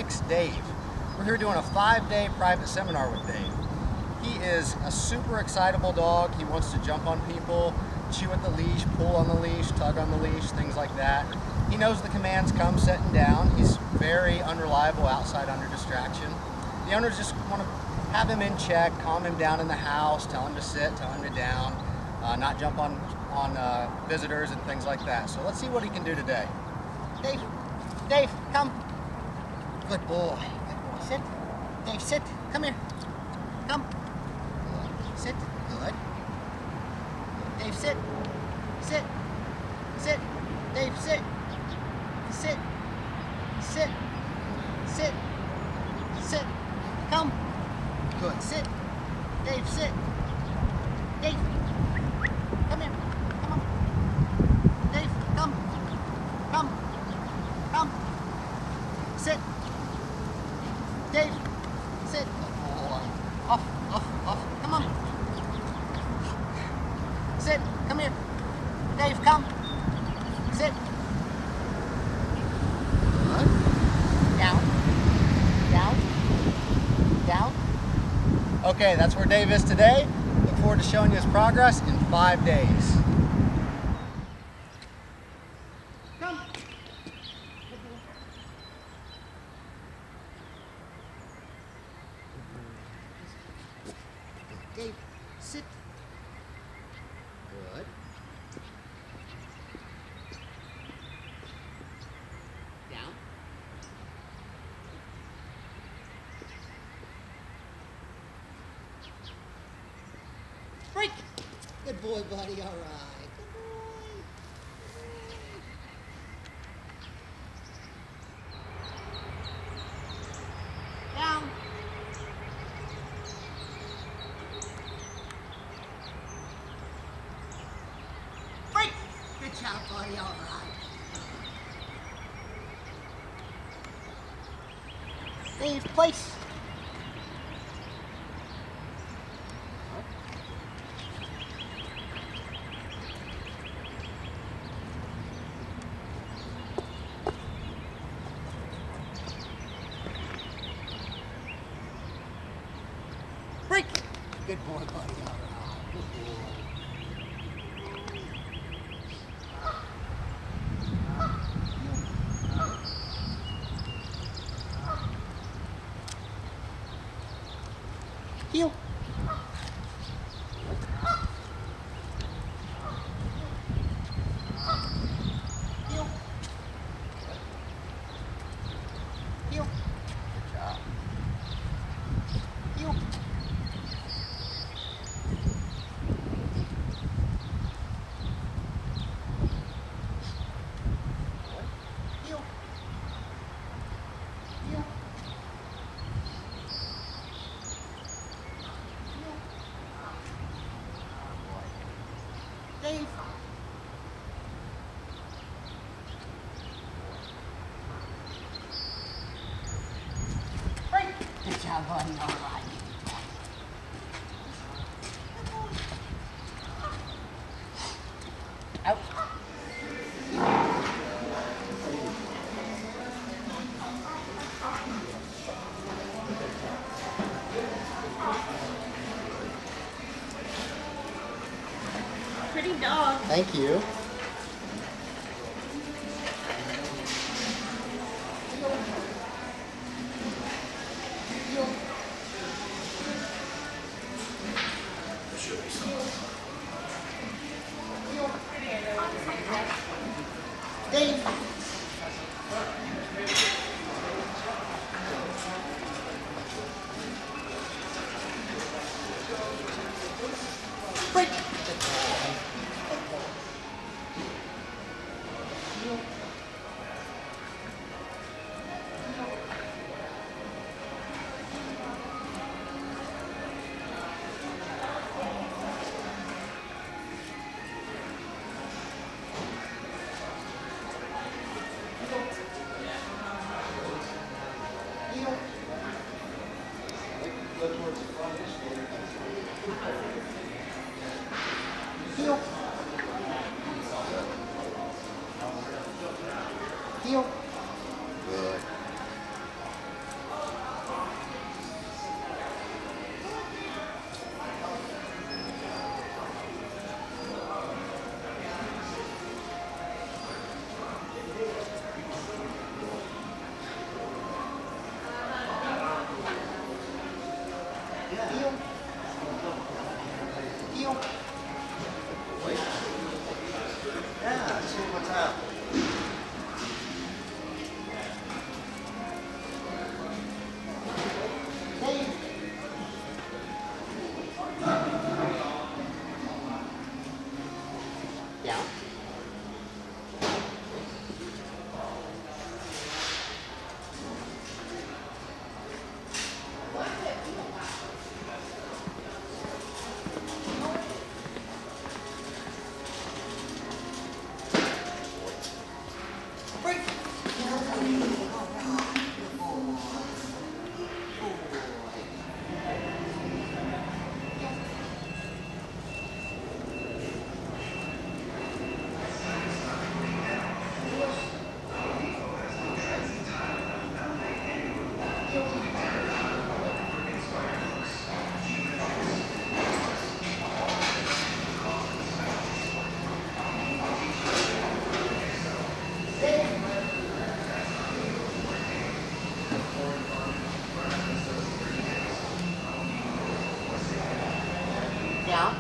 6, Dave. We're here doing a 5-day private seminar with Dave. He is a super excitable dog. He wants to jump on people, chew at the leash, pull on the leash, tug on the leash, things like that. He knows the commands come sitting down. He's very unreliable outside under distraction. The owners just want to have him in check, calm him down in the house, tell him to sit, tell him to down, not jump on visitors and things like that. So let's see what he can do today. Dave, come. Good boy. Sit. Dave, sit. Come here. Come. Good. Sit. Good. Dave, sit. Sit. Sit. Dave, sit. Sit. Sit. Sit. Sit. Come. Good. Sit. Dave, sit. Dave. Come here. Come on. Dave, come. Come. Come. Sit. Dave, sit. Oh, off. Come on. Sit. Come here. Dave, come. Sit. Good. Down. Down. Down. Okay, that's where Dave is today. Look forward to showing you his progress in 5 days. Come. Dave, sit. Good. Down. Break. Good boy, buddy. All right. Good boy. Down. Break. Good job, buddy. All right. Dave, place. Break. Good boy, buddy. All right. Good boy. Heel. Heel. Heel. Good job. Heel. Heel. Heel. Dave. Break. Good job, buddy. All right. Out. Pretty dog. Thank you. Dave. Break. Heel. Heel. Good. Heel. Heel. Wait. Yeah, see what's up. Yeah. Break. Yeah.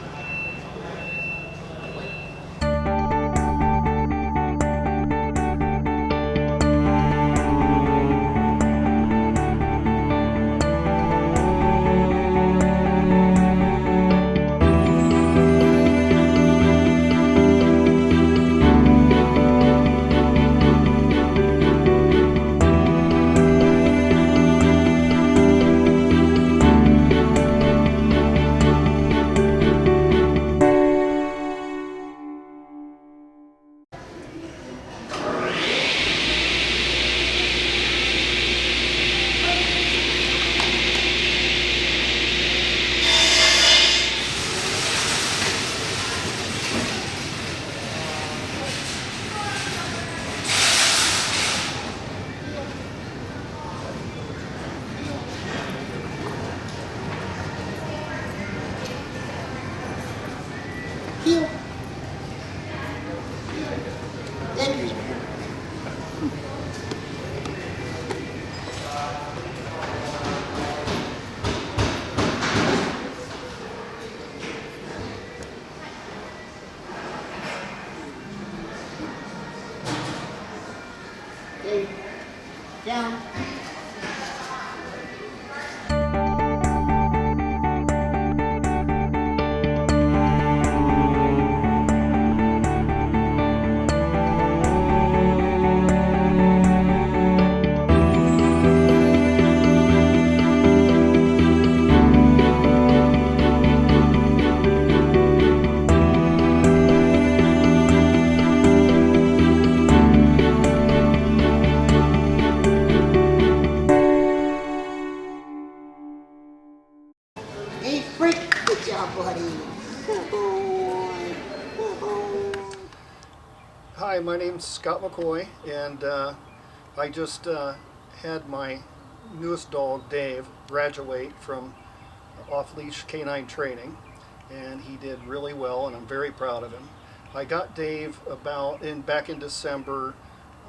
Heel. Entry. Okay. Down. Hey, Frank. Good job, buddy. Good boy. Good boy. Hi, my name's Scott McCoy, and I just had my newest dog, Dave, graduate from Off Leash K9 Training, and he did really well, and I'm very proud of him. I got Dave back in December,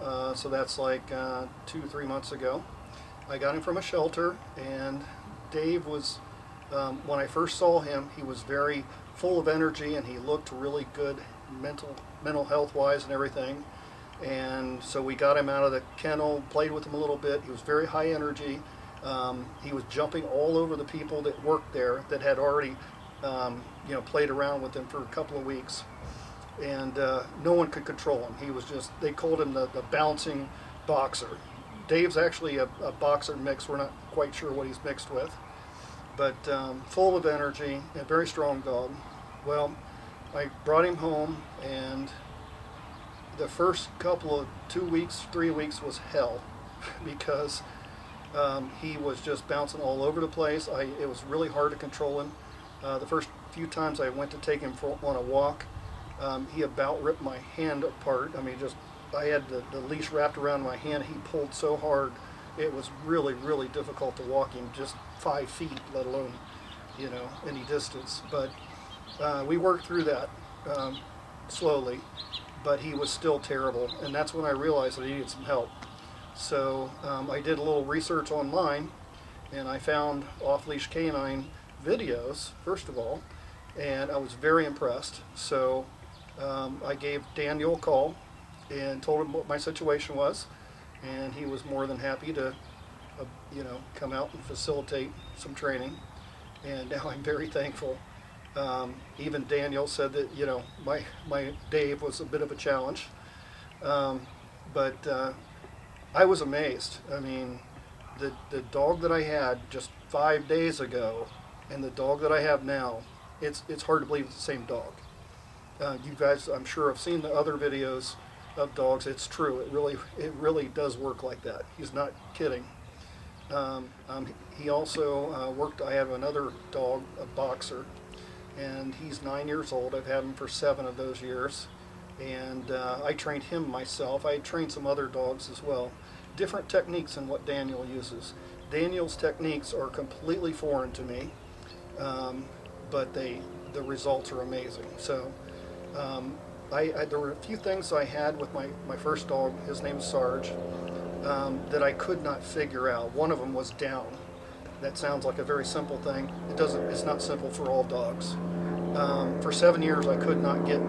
so that's like 2-3 months ago. I got him from a shelter, and Dave was, when I first saw him, he was very full of energy, and he looked really good mental health wise and everything. And so we got him out of the kennel, played with him a little bit. He was very high energy. He was jumping all over the people that worked there that had already played around with him for a couple of weeks, and no one could control him. He was just, they called him the bouncing boxer. Dave's actually a boxer mix. We're not quite sure what he's mixed with, but full of energy, a very strong dog. Well, I brought him home, and the first couple of 2 weeks, 3 weeks was hell because he was just bouncing all over the place. It was really hard to control him. The first few times I went to take him on a walk, he about ripped my hand apart. I mean, I had the leash wrapped around my hand. He pulled so hard, it was really, really difficult to walk him just 5 feet, let alone, any distance. But we worked through that slowly, but he was still terrible, and that's when I realized that I needed some help. So I did a little research online, and I found Off Leash K9 videos, first of all, and I was very impressed. So I gave Daniel a call and told him what my situation was, and he was more than happy to come out and facilitate some training. And now I'm very thankful. Even Daniel said that my Dave was a bit of a challenge, but I was amazed. I mean, the dog that I had just 5 days ago and the dog that I have now, it's hard to believe it's the same dog. You guys, I'm sure, have seen the other videos of dogs. It's true. It really does work like that. He's not kidding. He also worked. I have another dog, a boxer, and he's 9 years old. I've had him for 7 of those years, and I trained him myself. I trained some other dogs as well. Different techniques than what Daniel uses. Daniel's techniques are completely foreign to me, but the results are amazing. So there were a few things I had with my first dog. His name is Sarge. That I could not figure out. One of them was down. That sounds like a very simple thing. It's not simple for all dogs. For 7 years I could not get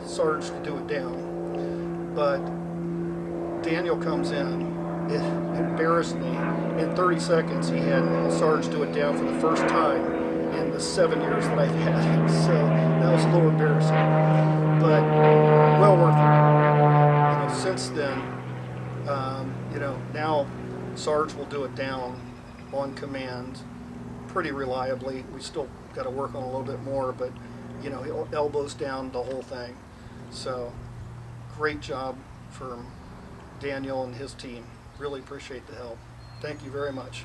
Sarge to do it down. But Daniel comes in. It embarrassed me. In 30 seconds he had Sarge do it down for the first time in the 7 years that I've had him. So that was a little embarrassing. But well worth it. Since then, now Sarge will do it down on command pretty reliably. We still got to work on a little bit more, but he'll elbows down the whole thing. So great job from Daniel and his team. Really appreciate the help. Thank you very much.